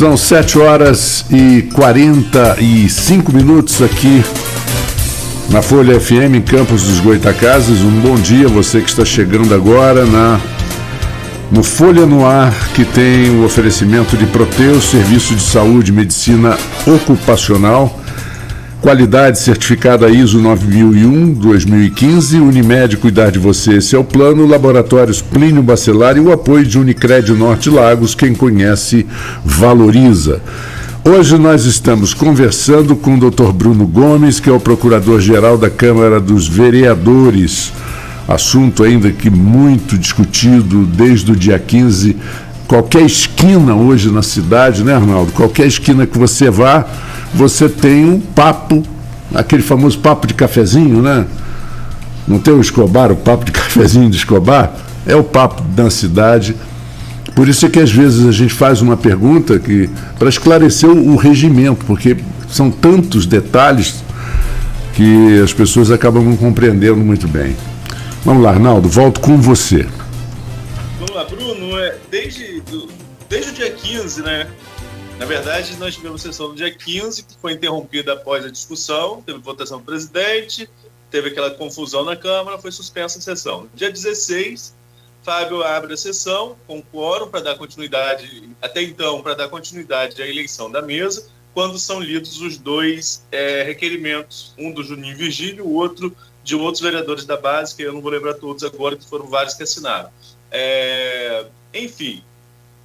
São 7h45 aqui na Folha FM, em Campos dos Goytacazes. Um bom dia, você que está chegando agora no Folha no Ar, que tem o oferecimento de Proteus, Serviço de Saúde e Medicina Ocupacional, qualidade certificada ISO 9001-2015, Unimed, cuidar de você, esse é o plano, Laboratórios Plínio Bacelar e o apoio de Unicred Norte Lagos, quem conhece, valoriza. Hoje nós estamos conversando com o Dr. Bruno Gomes, que é o Procurador-Geral da Câmara dos Vereadores, assunto ainda que muito discutido desde o dia 15, qualquer esquina hoje na cidade, né, Arnaldo? Qualquer esquina que você vá, você tem um papo, aquele famoso papo de cafezinho, né? Não tem o Escobar, o papo de cafezinho de Escobar? É o papo da cidade. Por isso é que às vezes a gente faz uma pergunta para esclarecer o regimento, porque são tantos detalhes que as pessoas acabam não compreendendo muito bem. Vamos lá, Arnaldo, volto com você. Vamos lá, Bruno, desde o dia 15, né? Na verdade, nós tivemos sessão no dia 15, que foi interrompida após a discussão, teve votação do presidente, teve aquela confusão na Câmara, foi suspensa a sessão. No dia 16, Fábio abre a sessão com quórum para dar continuidade, até então, para dar continuidade à eleição da mesa, quando são lidos os dois requerimentos, um do Juninho Virgílio, o outro de outros vereadores da base, que eu não vou lembrar todos agora, que foram vários que assinaram. Enfim.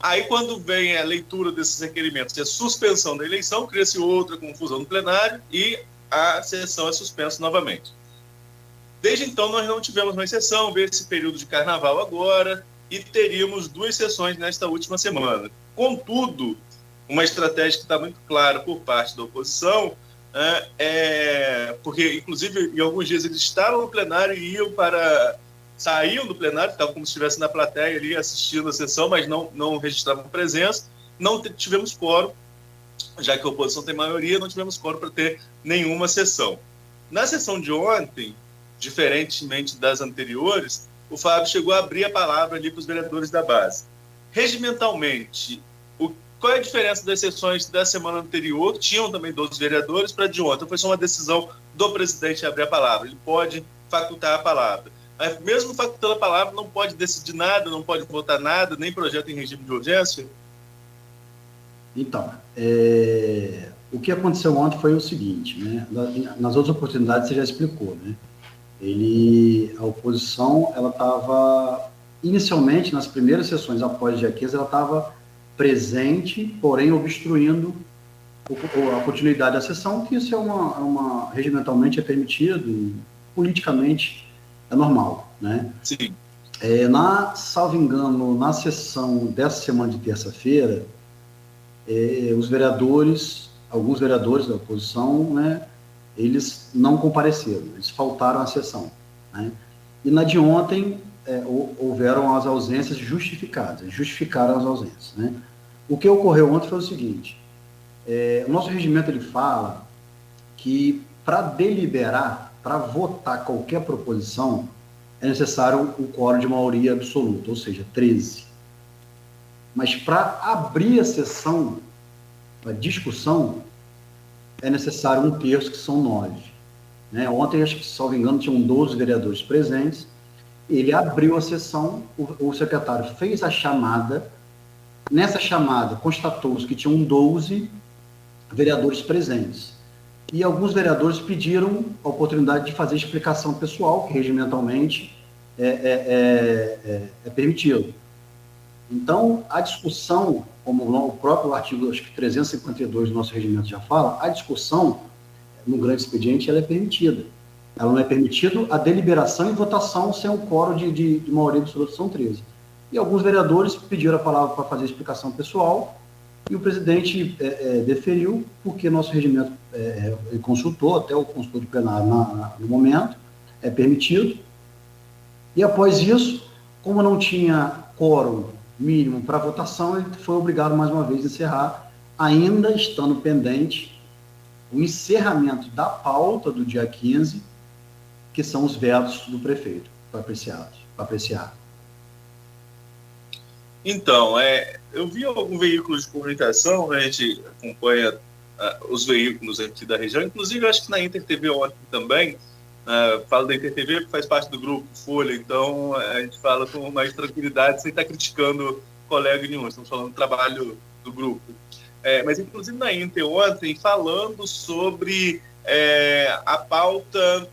Aí, quando vem a leitura desses requerimentos e a suspensão da eleição, cria-se outra confusão no plenário e a sessão é suspensa novamente. Desde então, nós não tivemos mais sessão, veio esse período de carnaval agora, e teríamos 2 sessões nesta última semana. Contudo, uma estratégia que está muito clara por parte da oposição, porque, inclusive, em alguns dias eles estavam no plenário e saíam do plenário, estavam como se estivessem na plateia ali assistindo a sessão, mas não registravam presença. Não tivemos quórum, já que a oposição tem maioria, não tivemos quórum para ter nenhuma sessão. Na sessão de ontem, diferentemente das anteriores, o Fábio chegou a abrir a palavra ali para os vereadores da base. Regimentalmente, qual é a diferença das sessões da semana anterior? Tinham também 12 vereadores para de ontem. Foi só uma decisão do presidente abrir a palavra. Ele pode facultar a palavra. Mas mesmo facultando a palavra, não pode decidir nada, não pode votar nada, nem projeto em regime de urgência? Então, o que aconteceu ontem foi o seguinte, né? Nas outras oportunidades você já explicou, né? A oposição, ela estava, inicialmente, nas primeiras sessões após o dia 15, ela estava presente, porém obstruindo a continuidade da sessão, que isso regimentalmente é permitido, politicamente é normal, né? Sim. Salvo engano, na sessão dessa semana de terça-feira, alguns vereadores da oposição, né, eles não compareceram, eles faltaram à sessão, né? E na de ontem, houveram as ausências justificadas, eles justificaram as ausências, né? O que ocorreu ontem foi o seguinte, o nosso regimento ele fala que para deliberar, para votar qualquer proposição, é necessário o quórum de maioria absoluta, ou seja, 13. Mas para abrir a sessão, a discussão, é necessário 1/3, que são 9. Né? Ontem, acho que, salvo engano, tinham 12 vereadores presentes. Ele abriu a sessão, o secretário fez a chamada. Nessa chamada, constatou-se que tinham 12 vereadores presentes. E alguns vereadores pediram a oportunidade de fazer explicação pessoal, que regimentalmente é permitido. Então, a discussão, como o próprio artigo, acho que 352 do nosso regimento já fala, a discussão, no grande expediente, ela é permitida. Ela não é permitida a deliberação e votação sem o quórum de maioria absoluta, são 13. E alguns vereadores pediram a palavra para fazer explicação pessoal, e o presidente deferiu, porque nosso regimento consultou, até o consultor de plenário no momento, é permitido. E após isso, como não tinha quórum mínimo para votação, ele foi obrigado mais uma vez a encerrar, ainda estando pendente o encerramento da pauta do dia 15, que são os vetos do prefeito, para apreciar. Então, eu vi algum veículo de comunicação, né, a gente acompanha os veículos aqui da região, inclusive eu acho que na Inter TV ontem também, falo da Inter TV porque faz parte do grupo Folha, então a gente fala com mais tranquilidade, sem estar criticando colega nenhum, estamos falando do trabalho do grupo. Mas inclusive na Inter ontem, falando sobre a pauta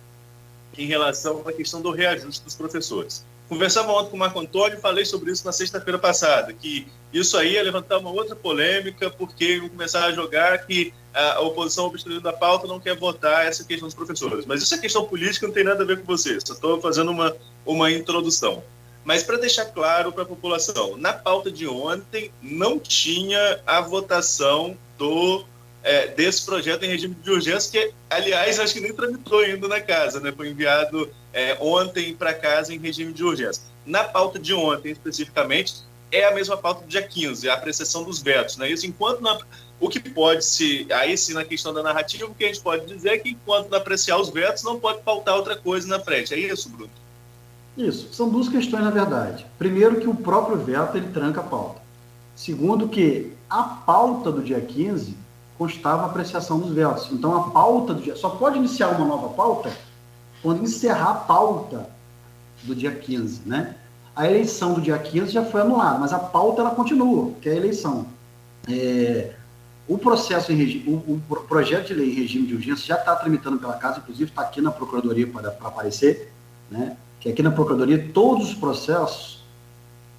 em relação à questão do reajuste dos professores. Conversava ontem com o Marco Antônio e falei sobre isso na sexta-feira passada, que isso aí ia levantar uma outra polêmica, porque iam começar a jogar que a oposição obstruindo a pauta não quer votar essa questão dos professores. Mas isso é questão política, não tem nada a ver com você, só estou fazendo uma introdução. Mas para deixar claro para a população, na pauta de ontem não tinha a votação desse projeto em regime de urgência, que, aliás, acho que nem tramitou ainda na casa, né? Foi enviado ontem para casa em regime de urgência. Na pauta de ontem, especificamente, é a mesma pauta do dia 15, a apreciação dos vetos, né? Isso, enquanto o que pode se... Aí sim, na questão da narrativa, o que a gente pode dizer é que, enquanto não apreciar os vetos, não pode faltar outra coisa na frente. É isso, Bruno? Isso. São duas questões, na verdade. Primeiro, que o próprio veto, ele tranca a pauta. Segundo, que a pauta do dia 15 constava a apreciação dos vetos. Então, a pauta do dia... Só pode iniciar uma nova pauta quando encerrar a pauta do dia 15, né? A eleição do dia 15 já foi anulada, mas a pauta, ela continua, que é a eleição. O processo o projeto de lei em regime de urgência já está tramitando pela casa, inclusive está aqui na Procuradoria para aparecer, né? Que aqui na Procuradoria todos os processos,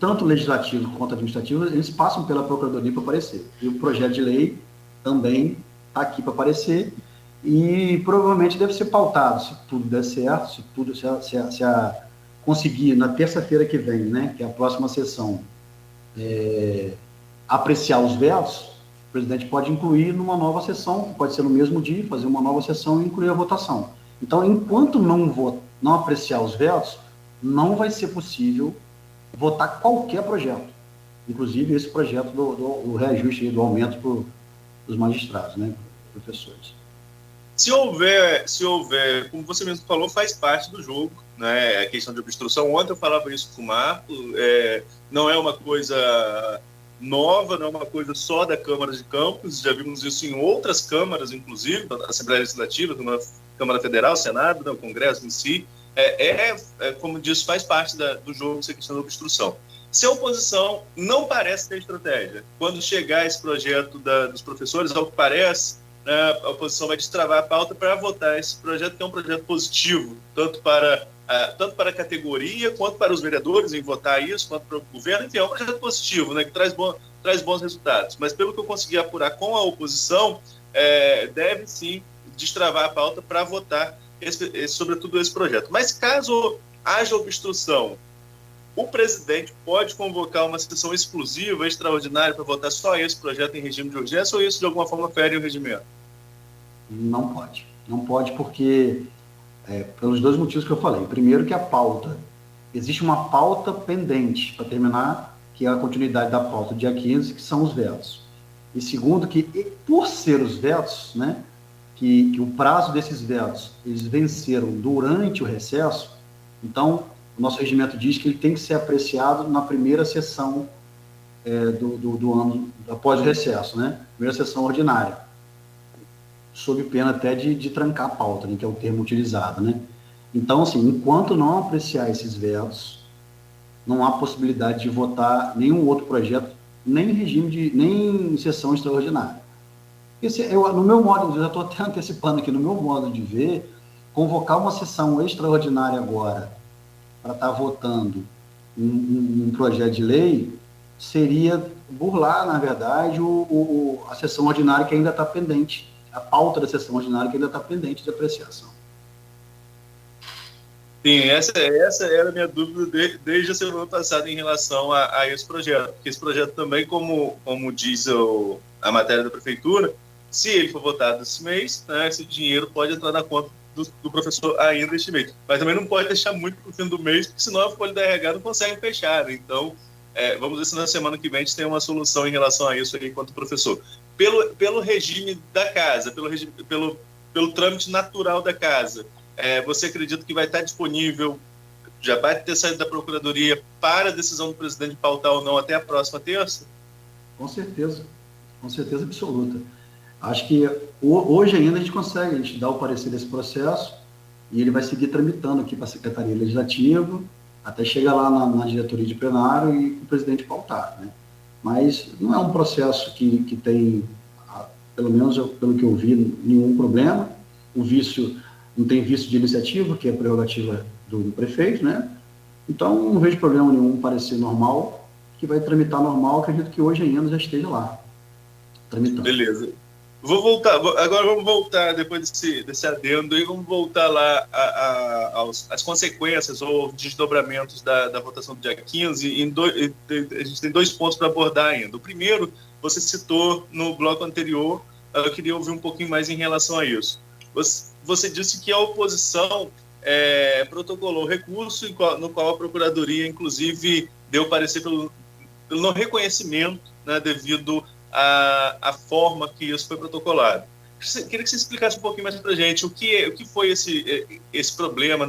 tanto legislativos quanto administrativos, eles passam pela Procuradoria para aparecer. E o projeto de lei também está aqui para aparecer e provavelmente deve ser pautado, se tudo der certo, se conseguir na terça-feira que vem, né, que é a próxima sessão, apreciar os vetos, o presidente pode incluir numa nova sessão, pode ser no mesmo dia, fazer uma nova sessão e incluir a votação. Então, enquanto não apreciar os vetos, não vai ser possível votar qualquer projeto, inclusive esse projeto do reajuste e do aumento para os magistrados, né, professores. Se houver, como você mesmo falou, faz parte do jogo, né, a questão de obstrução. Ontem eu falava isso com o Marco, não é uma coisa nova, não é uma coisa só da Câmara de Campos, já vimos isso em outras câmaras, inclusive, da Assembleia Legislativa, da Câmara Federal, Senado, né, o Congresso em si, como disse, faz parte do jogo essa questão da obstrução. Se a oposição não parece ter estratégia, quando chegar esse projeto dos professores, ao que parece, a oposição vai destravar a pauta para votar esse projeto, que é um projeto positivo, tanto para a categoria, quanto para os vereadores em votar isso, quanto para o governo. Enfim, é um projeto positivo, né, que traz bons resultados. Mas, pelo que eu consegui apurar com a oposição, deve sim destravar a pauta para votar sobretudo esse projeto. Mas caso haja obstrução, o presidente pode convocar uma sessão exclusiva, extraordinária, para votar só esse projeto em regime de urgência, ou isso de alguma forma fere o regimento? Não pode. Não pode porque, pelos dois motivos que eu falei. Primeiro, que a pauta, existe uma pauta pendente, para terminar, que é a continuidade da pauta do dia 15, que são os vetos. E segundo, que por ser os vetos, né, que o prazo desses vetos, eles venceram durante o recesso, então o nosso regimento diz que ele tem que ser apreciado na primeira sessão do ano, após o recesso, né? Primeira sessão ordinária, sob pena até de trancar a pauta, né? Que é o termo utilizado, né? Então, assim, enquanto não apreciar esses vetos, não há possibilidade de votar nenhum outro projeto, nem em sessão extraordinária. No meu modo, eu já estou até antecipando aqui, no meu modo de ver, convocar uma sessão extraordinária agora para estar votando um projeto de lei seria burlar, na verdade, a sessão ordinária que ainda está pendente, a pauta da sessão ordinária que ainda está pendente de apreciação. Sim, essa era a minha dúvida desde a semana passada em relação a esse projeto. Porque esse projeto também, como diz a matéria da Prefeitura, se ele for votado esse mês, né, esse dinheiro pode entrar na conta do professor ainda este mês. Mas também não pode deixar muito para o fim do mês, porque senão a folha da RH não consegue fechar. Então, vamos ver se na semana que vem a gente tem uma solução em relação a isso aí enquanto professor. Pelo regime da casa, pelo trâmite natural da casa, você acredita que vai estar disponível já vai ter saído da Procuradoria para a decisão do presidente pautar ou não até a próxima terça? Com certeza absoluta. Acho que hoje ainda a gente dá o parecer desse processo e ele vai seguir tramitando aqui para a Secretaria Legislativa, até chegar lá na diretoria de plenário e o presidente pautar, né? Mas não é um processo que tem, pelo menos pelo que eu vi, nenhum problema. O vício, não tem vício de iniciativa, que é prerrogativa do prefeito, né? Então, não vejo problema nenhum, parecer normal, que vai tramitar normal, acredito que hoje ainda já esteja lá, tramitando. Beleza. Agora vamos voltar, depois desse adendo, e vamos voltar lá às consequências ou desdobramentos da votação do dia 15. A gente tem 2 pontos para abordar ainda. O primeiro, você citou no bloco anterior, eu queria ouvir um pouquinho mais em relação a isso. Você disse que a oposição protocolou recurso no qual a Procuradoria, inclusive, deu parecer pelo não reconhecimento, né, devido à forma que isso foi protocolado. Queria que você explicasse um pouquinho mais para a gente o que foi esse problema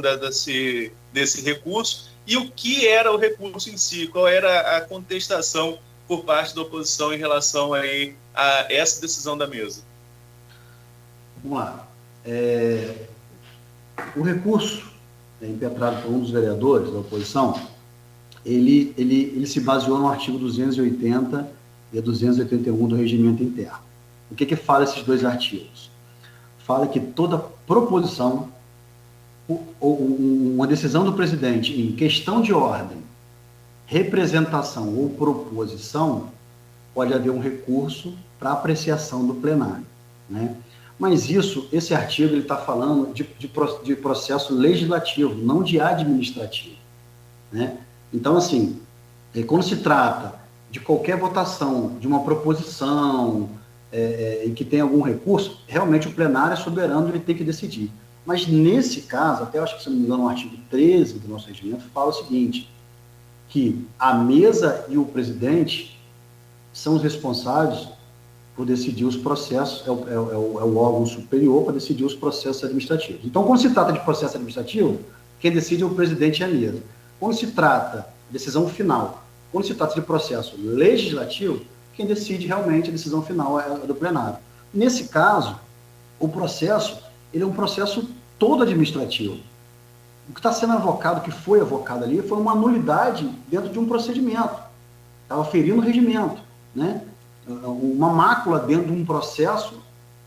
desse recurso e o que era o recurso em si, qual era a contestação por parte da oposição em relação aí a essa decisão da mesa. Vamos lá. O recurso impetrado por um dos vereadores da oposição, ele se baseou no artigo 280 e 281 do Regimento Interno. O que fala esses 2 artigos? Fala que toda proposição ou uma decisão do presidente em questão de ordem, representação ou proposição, pode haver um recurso para apreciação do plenário, né? Mas esse artigo ele está falando de processo legislativo, não de administrativo, né? Então, assim, quando se trata de qualquer votação, de uma proposição em que tem algum recurso, realmente o plenário é soberano, ele tem que decidir. Mas nesse caso, até acho que, se não me engano, o artigo 13 do nosso regimento fala o seguinte, que a mesa e o presidente são os responsáveis por decidir os processos, é o órgão superior para decidir os processos administrativos. Então, quando se trata de processo administrativo, quem decide é o presidente e a mesa. Quando se trata de decisão final, quando se trata de processo legislativo, quem decide realmente a decisão final é do plenário. Nesse caso, o processo, ele é um processo todo administrativo. O que está sendo avocado, o que foi avocado ali, foi uma nulidade dentro de um procedimento. Estava ferindo o regimento, né? Uma mácula dentro de um processo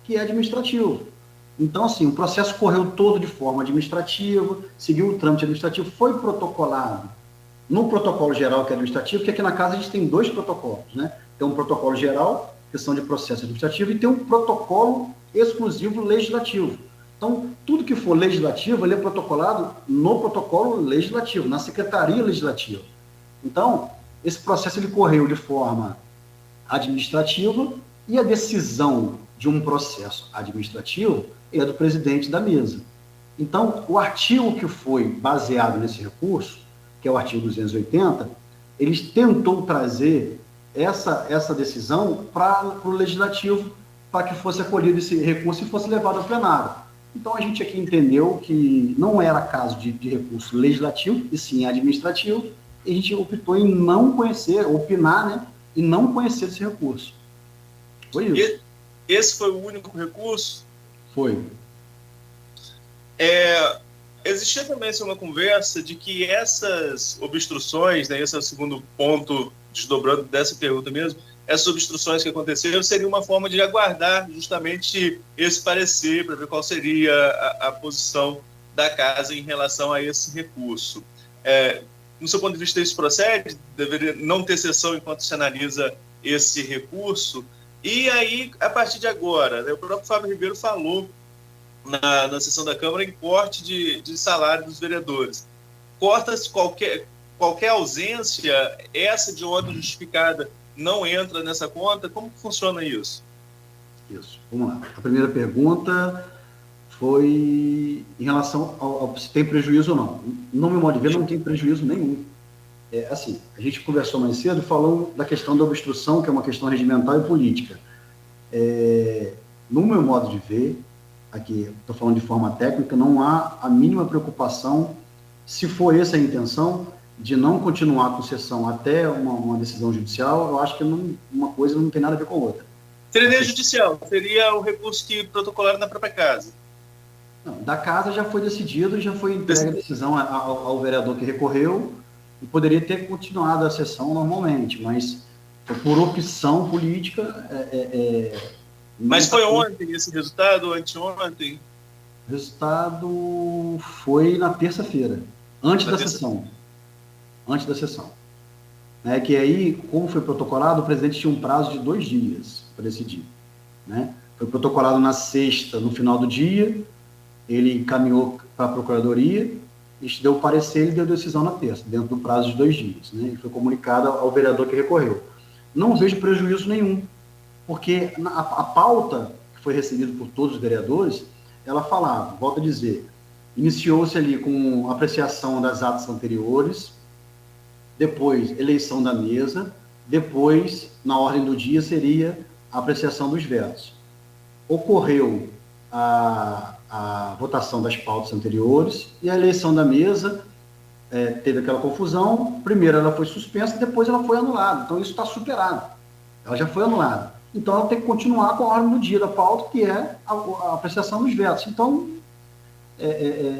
que é administrativo. Então, assim, o processo correu todo de forma administrativa, seguiu o trâmite administrativo, foi protocolado no protocolo geral, que é administrativo, porque aqui na casa a gente tem 2 protocolos, né? Tem um protocolo geral, questão de processo administrativo, e tem um protocolo exclusivo legislativo. Então, tudo que for legislativo, ele é protocolado no protocolo legislativo, na Secretaria Legislativa. Então, esse processo ele correu de forma administrativa e a decisão de um processo administrativo é do presidente da mesa. Então, o artigo que foi baseado nesse recurso, que é o artigo 280, ele tentou trazer essa decisão para o legislativo, para que fosse acolhido esse recurso e fosse levado ao plenário. Então, a gente aqui entendeu que não era caso de recurso legislativo, e sim administrativo, e a gente optou em não conhecer, opinar, né, e não conhecer esse recurso. Foi isso. Esse foi o único recurso? Foi. Existia também uma conversa de que essas obstruções, né, esse é o segundo ponto, desdobrando dessa pergunta mesmo, essas obstruções que aconteceram seria uma forma de aguardar justamente esse parecer, para ver qual seria a posição da casa em relação a esse recurso. No seu ponto de vista, isso procede? Deveria não ter sessão enquanto se analisa esse recurso? E aí, a partir de agora, né, o próprio Fábio Ribeiro falou na sessão da Câmara em corte de salário dos vereadores. Corta-se qualquer ausência, essa de ordem justificada não entra nessa conta? Como que funciona isso? Isso, vamos lá. A primeira pergunta foi em relação ao se tem prejuízo ou não. No meu modo de ver, não tem prejuízo nenhum. Assim, a gente conversou mais cedo, falou da questão da obstrução, que é uma questão regimental e política. No meu modo de ver, aqui estou falando de forma técnica, não há a mínima preocupação Se for essa a intenção, de não continuar com sessão até uma decisão judicial, eu acho que uma coisa não tem nada a ver com a outra. Seria nem judicial, seria o recurso que protocolaram na própria casa. Não, da casa já foi decidido, já foi entregue a decisão ao vereador que recorreu, e poderia ter continuado a sessão normalmente, mas por opção política... Mas foi ontem esse resultado, ou anteontem? O resultado foi na terça-feira, antes da sessão. Antes da sessão. Que aí, como foi protocolado, o presidente tinha um prazo de 2 dias para decidir. Né? Foi protocolado na sexta, no final do dia, ele encaminhou para a procuradoria, deu o parecer e deu decisão na terça, dentro do prazo de 2 dias. Né? E foi comunicado ao vereador que recorreu. Não vejo prejuízo nenhum, porque a pauta que foi recebida por todos os vereadores, ela falava, volto a dizer, iniciou-se ali com apreciação das atas anteriores, depois eleição da mesa, depois, na ordem do dia, seria a apreciação dos vetos. Ocorreu a votação das pautas anteriores e a eleição da mesa, teve aquela confusão, primeiro ela foi suspensa, depois ela foi anulada, então isso está superado, ela já foi anulada. Então ela tem que continuar com a ordem do dia da pauta, que é a apreciação dos vetos. Então,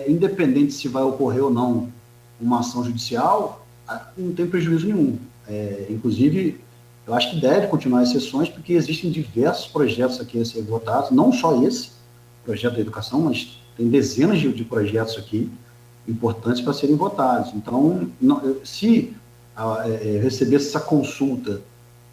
independente se vai ocorrer ou não uma ação judicial, não tem prejuízo nenhum. Inclusive, eu acho que deve continuar as sessões, porque existem diversos projetos aqui a ser votados, não só esse projeto da educação, mas tem dezenas de projetos aqui importantes para serem votados. Então, se recebesse essa consulta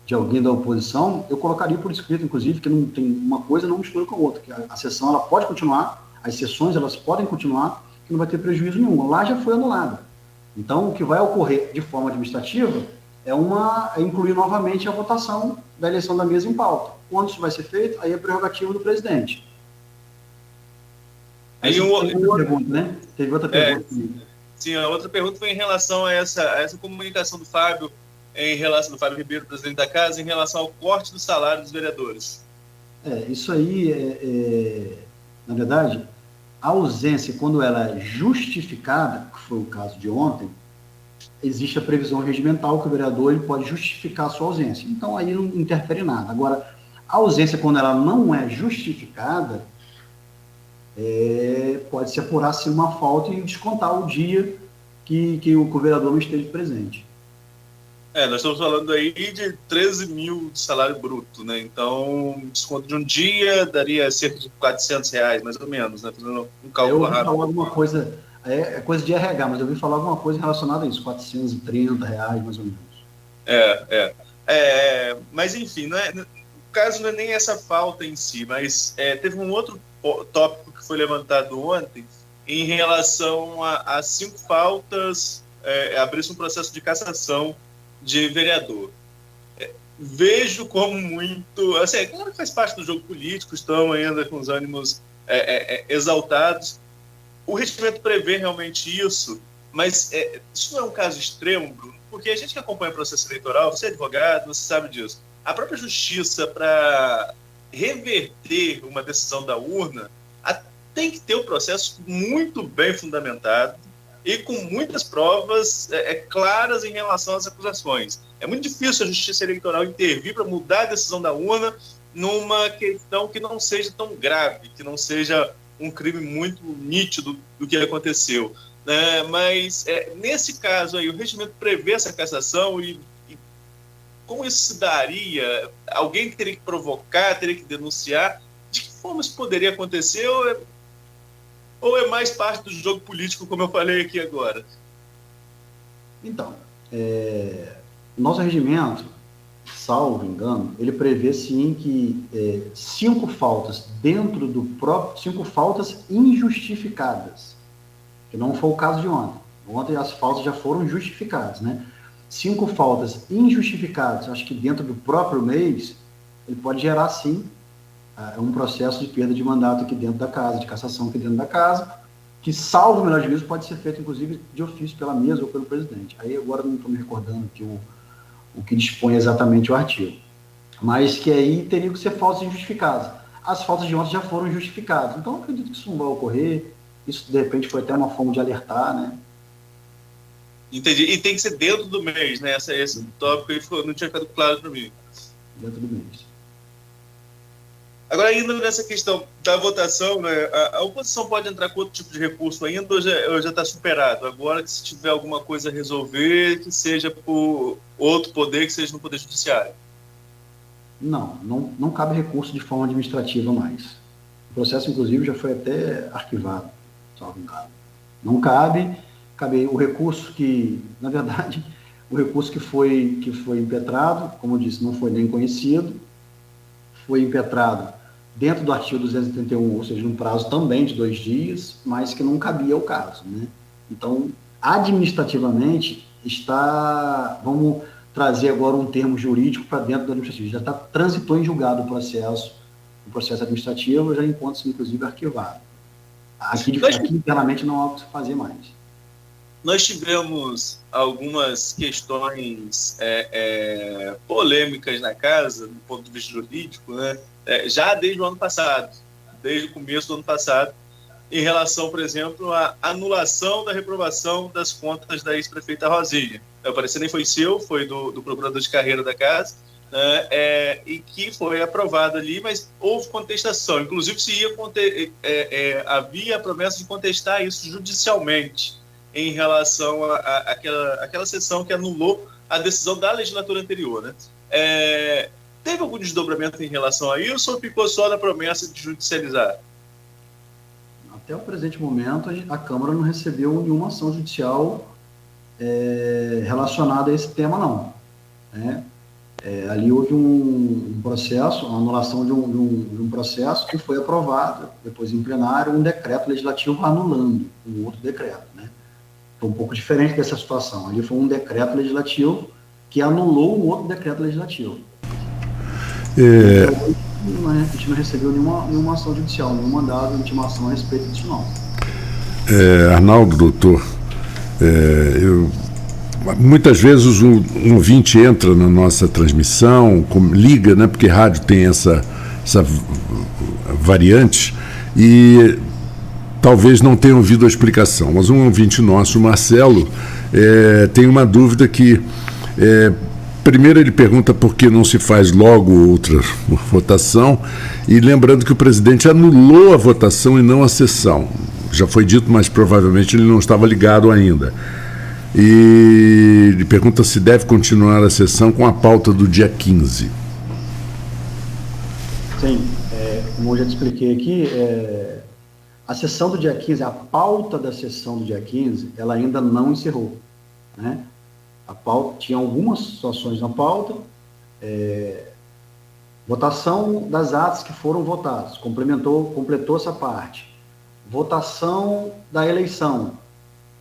de alguém da oposição, eu colocaria por escrito, inclusive, que não tem uma coisa não mistura com a outra, que a sessão ela pode continuar, as sessões elas podem continuar, que não vai ter prejuízo nenhum. Lá já foi anulada. Então, o que vai ocorrer de forma administrativa é incluir novamente a votação da eleição da mesa em pauta. Quando isso vai ser feito, aí é prerrogativa do presidente. Teve outra pergunta, né? Teve outra pergunta. Sim, a outra pergunta foi em relação a essa comunicação do Fábio Ribeiro, presidente da casa, em relação ao corte do salário dos vereadores. Isso aí, na verdade, a ausência, quando ela é justificada, que foi o caso de ontem, existe a previsão regimental que o vereador ele pode justificar a sua ausência. Então, aí não interfere nada. Agora, a ausência, quando ela não é justificada, pode-se apurar se uma falta e descontar o dia que o vereador não esteja presente. Nós estamos falando aí de 13 mil de salário bruto, né? Então, desconto de um dia daria cerca de R$400, mais ou menos, né? Fazendo um cálculo rápido. Eu ouvi falar alguma coisa, é coisa de RH, mas eu ouvi falar alguma coisa relacionada a isso, R$430, mais ou menos. Mas, enfim, o caso não é nem essa falta em si, mas teve um outro tópico que foi levantado ontem em relação a 5 faltas, abrir-se um processo de cassação de vereador. Vejo como muito... Assim, claro que faz parte do jogo político, estão ainda com os ânimos exaltados. O regimento prevê realmente isso, mas isso não é um caso extremo, Bruno, porque a gente que acompanha o processo eleitoral, você é advogado, você sabe disso. A própria justiça, para reverter uma decisão da urna, tem que ter o processo muito bem fundamentado, e com muitas provas claras em relação às acusações. É muito difícil a Justiça Eleitoral intervir para mudar a decisão da urna numa questão que não seja tão grave, que não seja um crime muito nítido do que aconteceu. Mas, nesse caso aí, o regimento prevê essa cassação e como isso se daria? Alguém teria que provocar, teria que denunciar? De que forma isso poderia acontecer? Ou é mais parte do jogo político, como eu falei aqui agora? Então, nosso regimento, salvo engano, ele prevê sim que 5 faltas dentro do próprio... 5 faltas injustificadas, que não foi o caso de ontem. Ontem as faltas já foram justificadas, né? 5 faltas injustificadas, acho que dentro do próprio mês, ele pode gerar sim um processo de perda de mandato aqui dentro da casa, de cassação aqui dentro da casa, que, salvo o melhor juízo, pode ser feito, inclusive, de ofício pela mesa ou pelo presidente. Aí agora não estou me recordando aqui o que dispõe exatamente o artigo. Mas que aí teriam que ser faltas injustificadas. As faltas de ontem já foram justificadas. Então, eu acredito que isso não vai ocorrer. Isso, de repente, foi até uma forma de alertar, né? Entendi. E tem que ser dentro do mês, né? Esse tópico aí não tinha ficado claro para mim. Dentro do mês. Agora, ainda nessa questão da votação, né, a oposição pode entrar com outro tipo de recurso ainda ou já está superado? Agora, que se tiver alguma coisa a resolver, que seja por outro poder, que seja no Poder Judiciário? Não cabe recurso de forma administrativa mais. O processo, inclusive, já foi até arquivado, salvo engano. Não cabe o recurso que, na verdade, o recurso que foi impetrado, como eu disse, não foi nem conhecido, foi impetrado dentro do artigo 231, ou seja, num prazo também de 2 dias, mas que não cabia ao caso, né? Então, administrativamente, vamos trazer agora um termo jurídico para dentro do administrativo, já transitou em julgado o processo administrativo, já encontra-se, inclusive, arquivado. Aqui internamente não há o que fazer mais. Nós tivemos algumas questões polêmicas na casa, do ponto de vista jurídico, né? Já desde o ano passado, desde o começo do ano passado, em relação, por exemplo, à anulação da reprovação das contas da ex-prefeita Rosinha. O parecer nem foi seu, foi do procurador de carreira da casa, né? E que foi aprovado ali, mas houve contestação. Inclusive, havia a promessa de contestar isso judicialmente, em relação àquela sessão que anulou a decisão da legislatura anterior, né? Teve algum desdobramento em relação a isso ou ficou só na promessa de judicializar? Até o presente momento, a Câmara não recebeu nenhuma ação judicial relacionada a esse tema, não. Né? Ali houve um processo, a anulação de um processo que foi aprovado, depois em plenário, um decreto legislativo anulando um outro decreto, né? Foi um pouco diferente dessa situação. Ali foi um decreto legislativo que anulou um outro decreto legislativo. Então, a gente não recebeu nenhuma ação judicial, nenhum mandado de intimação a respeito disso, não. Arnaldo, doutor, muitas vezes um ouvinte entra na nossa transmissão, liga, né, porque rádio tem essa variante, e talvez não tenha ouvido a explicação, mas um ouvinte nosso, o Marcelo, tem uma dúvida que, primeiro ele pergunta por que não se faz logo outra votação, e lembrando que o presidente anulou a votação e não a sessão. Já foi dito, mas provavelmente ele não estava ligado ainda. E ele pergunta se deve continuar a sessão com a pauta do dia 15. Sim, como eu já te expliquei aqui, a sessão do dia 15, a pauta da sessão do dia 15, ela ainda não encerrou, né? A pauta tinha algumas situações na pauta, votação das atas que foram votadas, completou essa parte. Votação da eleição,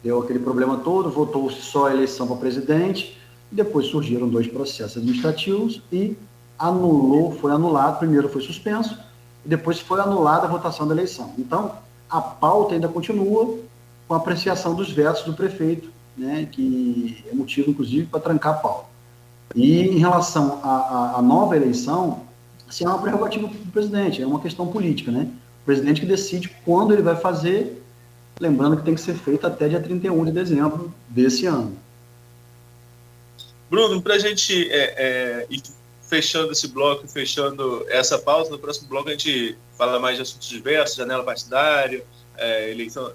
deu aquele problema todo, votou-se só a eleição para presidente, e depois surgiram 2 processos administrativos e foi anulado, primeiro foi suspenso, e depois foi anulada a votação da eleição. Então, a pauta ainda continua com a apreciação dos vetos do prefeito, né, que é motivo, inclusive, para trancar a pauta. E em relação à nova eleição, assim, é uma prerrogativa do presidente, é uma questão política, né? O presidente que decide quando ele vai fazer, lembrando que tem que ser feito até dia 31 de dezembro desse ano. Bruno, para a gente ir fechando esse bloco, fechando essa pauta, no próximo bloco a gente fala mais de assuntos diversos, janela partidária,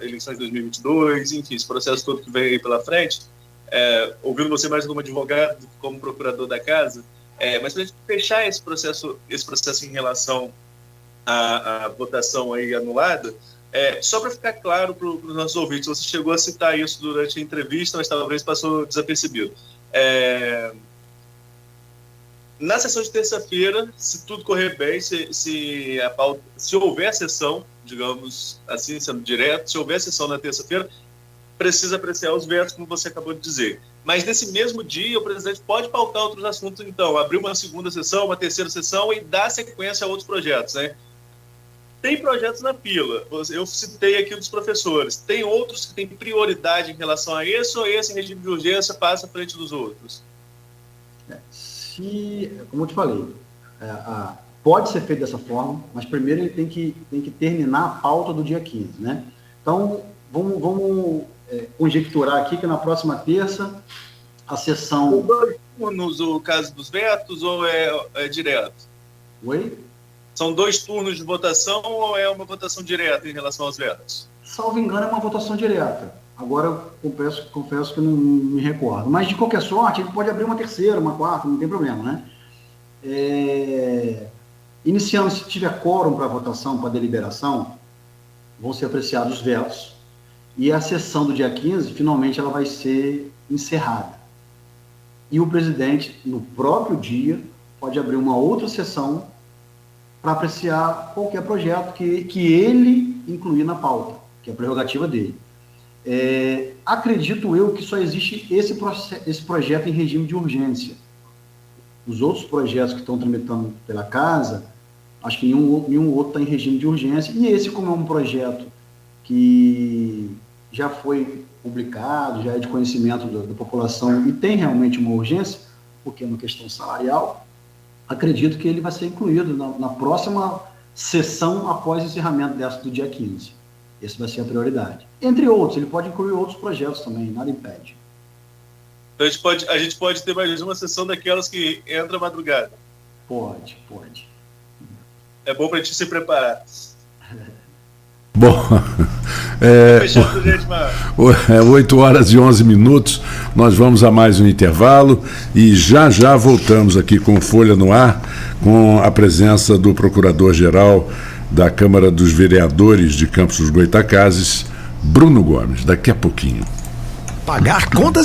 eleições de 2022, enfim, esse processo todo que vem aí pela frente. Ouvindo você mais como advogado, como procurador da casa, mas para a gente fechar esse processo em relação à votação aí anulada, só para ficar claro para os nossos ouvintes, você chegou a citar isso durante a entrevista, mas talvez passou desapercebido. Na sessão de terça-feira, se tudo correr bem, se houver sessão, digamos assim, sendo direto, se houver sessão na terça-feira, precisa apreciar os vetos, como você acabou de dizer. Mas nesse mesmo dia, o presidente pode pautar outros assuntos, então, abrir uma segunda sessão, uma terceira sessão e dar sequência a outros projetos, né? Tem projetos na fila, eu citei aqui dos professores, tem outros que têm prioridade em relação a esse, ou esse em regime de urgência passa à frente dos outros? Como eu te falei, pode ser feito dessa forma, mas primeiro ele tem que terminar a pauta do dia 15, né? Então, vamos conjecturar aqui que na próxima terça a sessão... São 2 turnos o caso dos vetos ou é direto? Oi? São 2 turnos de votação ou é uma votação direta em relação aos vetos? Salvo engano, é uma votação direta. Agora eu confesso que não me recordo. Mas, de qualquer sorte, ele pode abrir uma terceira, uma quarta, não tem problema, né? Iniciando, se tiver quórum para votação, para deliberação, vão ser apreciados os vetos. E a sessão do dia 15, finalmente, ela vai ser encerrada. E o presidente, no próprio dia, pode abrir uma outra sessão para apreciar qualquer projeto que ele incluir na pauta, que é a prerrogativa dele. Acredito eu que só existe esse projeto em regime de urgência. Os outros projetos que estão tramitando pela casa, acho que nenhum outro está em regime de urgência, e esse, como é um projeto que já foi publicado, já é de conhecimento da população e tem realmente uma urgência, porque é uma questão salarial, acredito que ele vai ser incluído na próxima sessão após o encerramento dessa do dia 15. Essa vai ser a prioridade. Entre outros, ele pode incluir outros projetos também, nada impede. Então a gente pode ter mais uma sessão daquelas que entra madrugada. Pode. É bom para a gente se preparar. Bom, Fechando, gente, Marcos. 8h11, nós vamos a mais um intervalo e já voltamos aqui com Folha no Ar, com a presença do Procurador-Geral da Câmara dos Vereadores de Campos dos Goytacazes, Bruno Gomes, daqui a pouquinho. Pagar contas